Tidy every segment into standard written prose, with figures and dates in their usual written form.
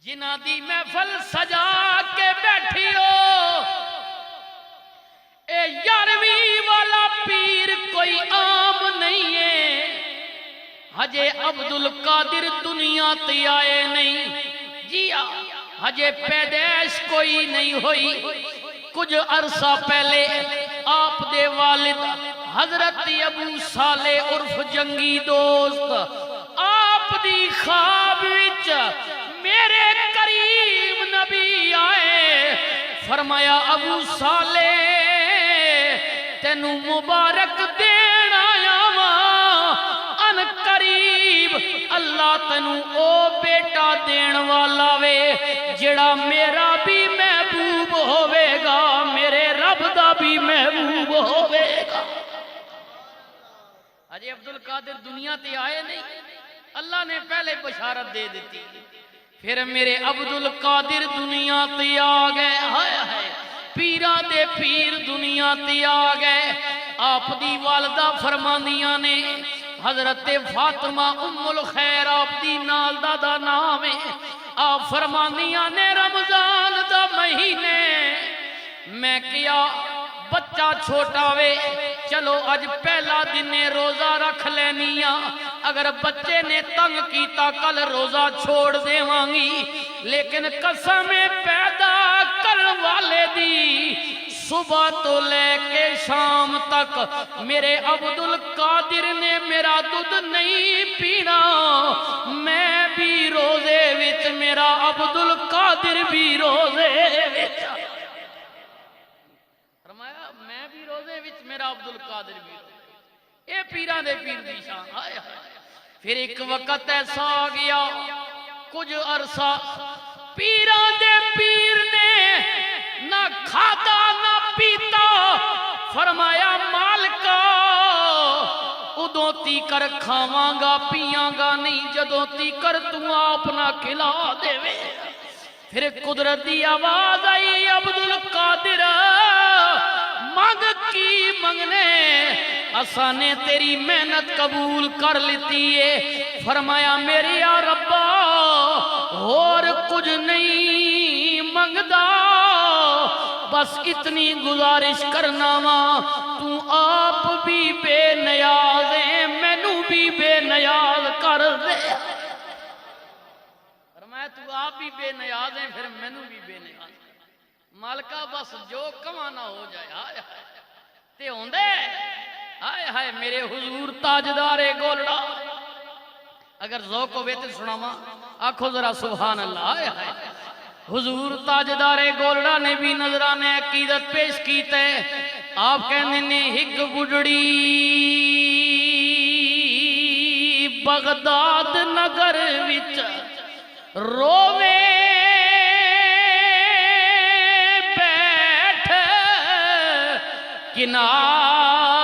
जिन्हां दी महफल सजा के बैठी हो। ए 11वीं वाला पीर कोई आम नहीं है। हजे अब्दुल कादिर दुनिया ते आए नहीं जी। हजे पैदाइश कोई नहीं हुई। कुछ अरसा पहले आप दे वालिद हजरत अबू साले उर्फ जंगी दोस्त आप दी ख्वाब विच मेरे करीम नबी आए। फरमाया अबू साले तेनू मुबारक देन आया वा। अन करीब अल्लाह तेनू ओ बेटा देन वाला वे जेड़ा मेरा भी महबूब होवेगा, मेरे रब दा भी महबूब होवेगा। अजय अब्दुल कादिर दुनिया ते आए नहीं, अल्लाह ने पहले बशारत दे दी। फिर मेरे अब्दुल कादिर दुनिया ते आ गए। हाय हाय पीरा दे पीर दुनिया ते आ गए। आप दी वालदा फरमांदियां ने हजरत फातिमा उम्मुल खैर आप दी नालदा दा नाम है। आप फरमांदियां ने रमजान दा महीने मैं किया बच्चा छोटा वे चलो अज पहला दिन रोजा रख लेनिया। अगर बच्चे ने तंग किया कल रोजा छोड़ देवांगी। लेकिन कसम पैदा करने वाले दी सुबह तो लेके शाम तक मेरे अब्दुल कादिर ने मेरा दूध नहीं पीना। मैं भी रोजे विच मेरा अब्दुल कादिर भी रोजे विच। फरमाया मैं भी रोजे विच मेरा अब्दुल कादिर भी। ये पीरां दे पीर दी शान। हाय हाय फिर एक वक्त ऐसा आ गया कुछ अरसा पीरां दे पीर ने ना खादा ना पीता। फरमाया मालिका उदों तीकर खावांगा पियांगा नहीं जदों तीकर तू अपना खिला देवे। फिर कुदरत की आवाज आई अब्दुल कादिर मंग की मंगने असा ने तेरी मेहनत कबूल कर लीती है। फरमाया मेरे या रब्बा और कुछ नहीं मंगदा बस इतनी गुजारिश करना वा तू आप भी बेनियाज है मैनू भी बेनियाज कर दे। फरमाया तू आप भी बेनियाज है फिर मैनू भी बेनियाज। मालका बस जो कमाना हो जाए। हाय हाय ते होंदे। हाय हाय मेरे हुजूर ताजदारे गोलड़ा। अगर ज़ौक़ होवे ते सुनावा आखो जरा सुभान अल्लाह। हाय हाय हुजूर ताजदारे गोलड़ा ने भी नजराने अकीदत पेश कीते। आप कहंदे ने हिक बुढ़ड़ी बगदाद नगर विच रोवे बैठ किनारे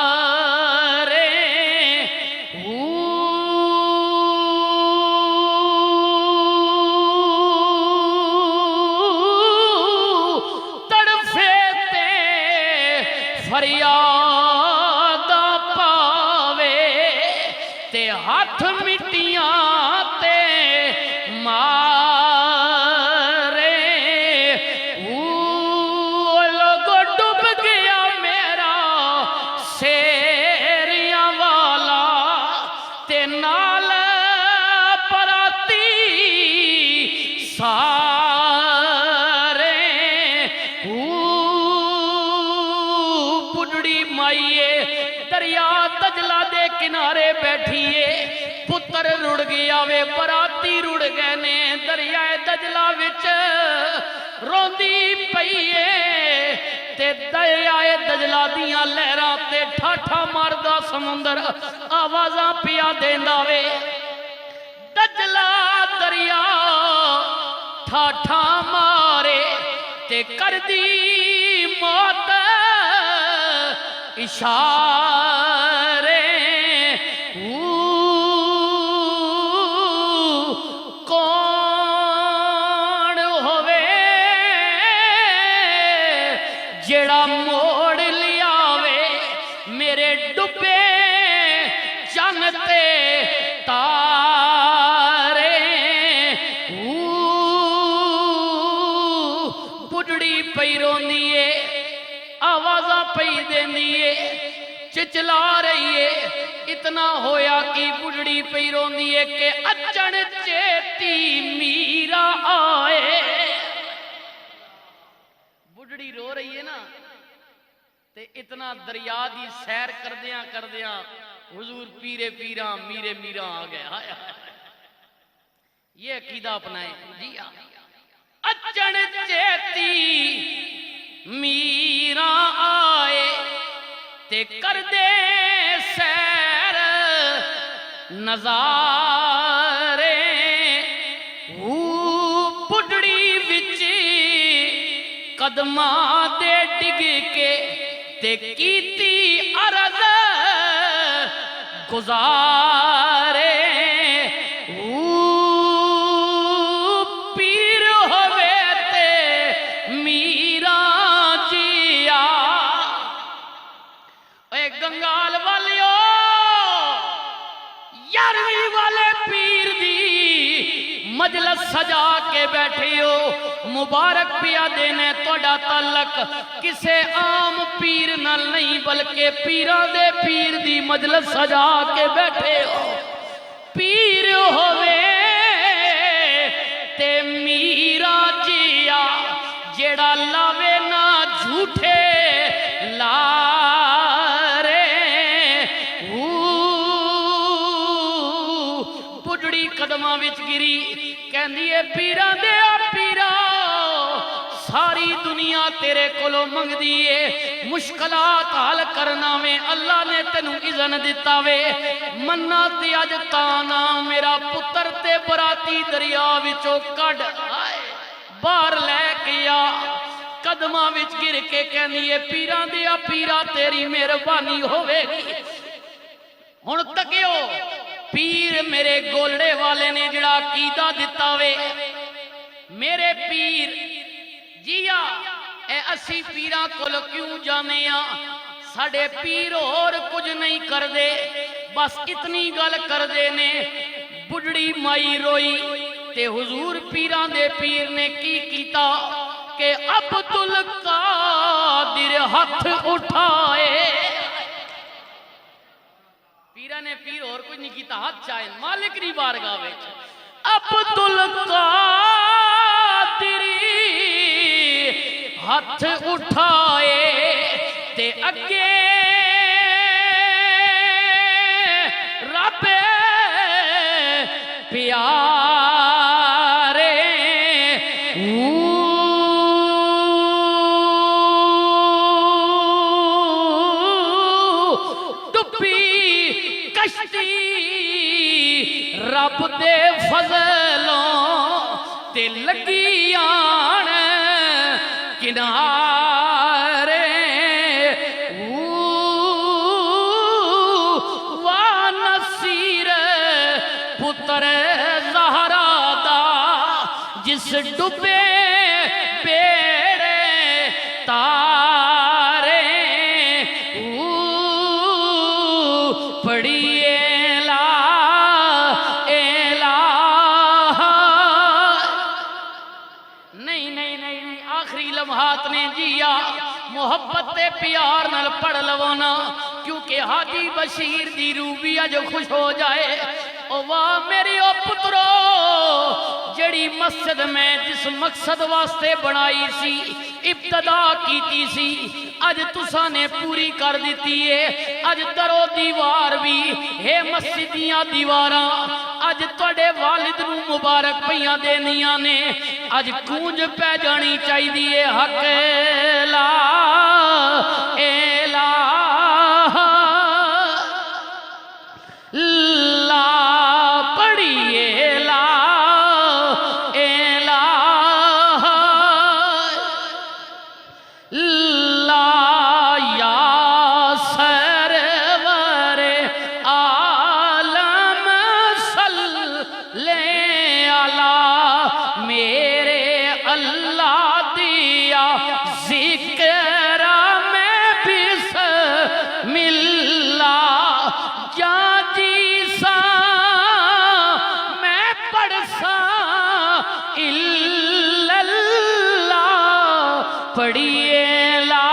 तड़फे ते फरियाद पावे ते हाथ मिट्टियां ते मारे। लोगो डूब गया मेरा शेरिया वाला ते नाल पराती सारे। बुढ़ड़ी माइये दरिया तजला दे किनारे बैठिए। पुत्र रुड़ गया वे बराती रुड़ गए ने दरिया दजला विच रोंदी पईए ते दरिया दजला दियां लहरां ते ठाठा मारदा समुंदर आवाज़ां पिया देंदा वे। दजला दरिया ठाठा मारे ते करदी मौत इशारे। कौन होवे जेड़ा मोड़ लियावे मेरे डुबे चन ते तारे। पई रोंदी है, आवाज़ा पई देंदी है, चिचला रही है। इतना होया कि बुढ़ड़ी पई रोंदी है कि अचन चेती मीरा आए। बुढ़ड़ी रो रही है ना, ते इतना दरिया दी सैर करदियां करदियां हुजूर पीरे पीरा मीरे मीरा आ गए। हाय हाय, ये अकीदा अपनाए जी। अचन चेती मीरा आए ते कर दे सैर नजारे। बुढ़ड़ी विच कदमा दे डिग के ते कीती अरज गुजारे। पीर होवे ते मीरा जिया। गंगाल वालियो, 11वीं वाले पीर दी मजलिस सजा के बैठे हो। मुबारक पिया देने तोड़ा तलक किसे आम पीर नाल नहीं, बल्कि पीरा दे पीर दी मजलिस सजा के बैठे हो। पीर होवे ते मीरा जिया, जेड़ा लावे ना झूठे लारे। बुढ़ड़ी कदमां विच गिरी, कहंदी है पीरा दे पीरा, सारी दुनिया तेरे कोलों मंगदी है, मुश्किलात हल करना वे अल्लाह ने तेनू इज़न दिता वे। मन्ना ते अज ताना मेरा पुत्र ते बराती दरिया विचों कढ बाहर लैके आ। कदमां विच गिर के कहंदी है पीरा दिया पीरा तेरी मेहरबानी होवेगी। हुण तकियो, पीर मेरे गोलड़े वाले ने जड़ा अकीदा दिता वे, मेरे पीर जिया ए असी पीरां कोल क्यों जाने आ? साडे पीर होर कुछ नहीं करदे, बस इतनी गल करदे ने। बुढ़ड़ी माई रोई ते हुजूर पीरां दे पीर ने की कीता कि अब्दुल कादिर हथ उठाए। पीरा ने पीर और कुछ नहीं किया, हाथ चाहे मालिक दी बारगाह विच अब्दुल कादिर हथ उठाए ते अगे रब प्यारे डुबी कश्ती रब दे फजलों ते लगी आन किनारे। वा नसीर पुत्र ज़हरा दा, जिस डुबे बेड़े तारे। पढ़िए ला एला। नहीं नहीं नहीं नहीं, आखिरी लम्हात ने जिया मोहब्बत ते प्यार नाल पढ़ लवो ना, क्योंकि हाजी बशीर दी रूह भी अज खुश हो जाए। ओ वाह मेरी ओ पुत्रो, जड़ी मस्जिद में जिस मकसद वास्ते बनाई सी, इब्तदा कीती सी, अज तुसा ने पूरी कर दी है। अज दरो दीवार भी है मस्जिद दियां दीवारां अज तुहाडे वालिद नू मुबारक पईयां देनियां ने। अज गूंज पै जानी चाहिए हक ला एला ला। पढ़िए ला एला ला या सरवर आलम सल्ले अला। मेरे अल्लाह दिया जिक्र में बिस्मिल्लाह, जा जी सा पढ़िए ला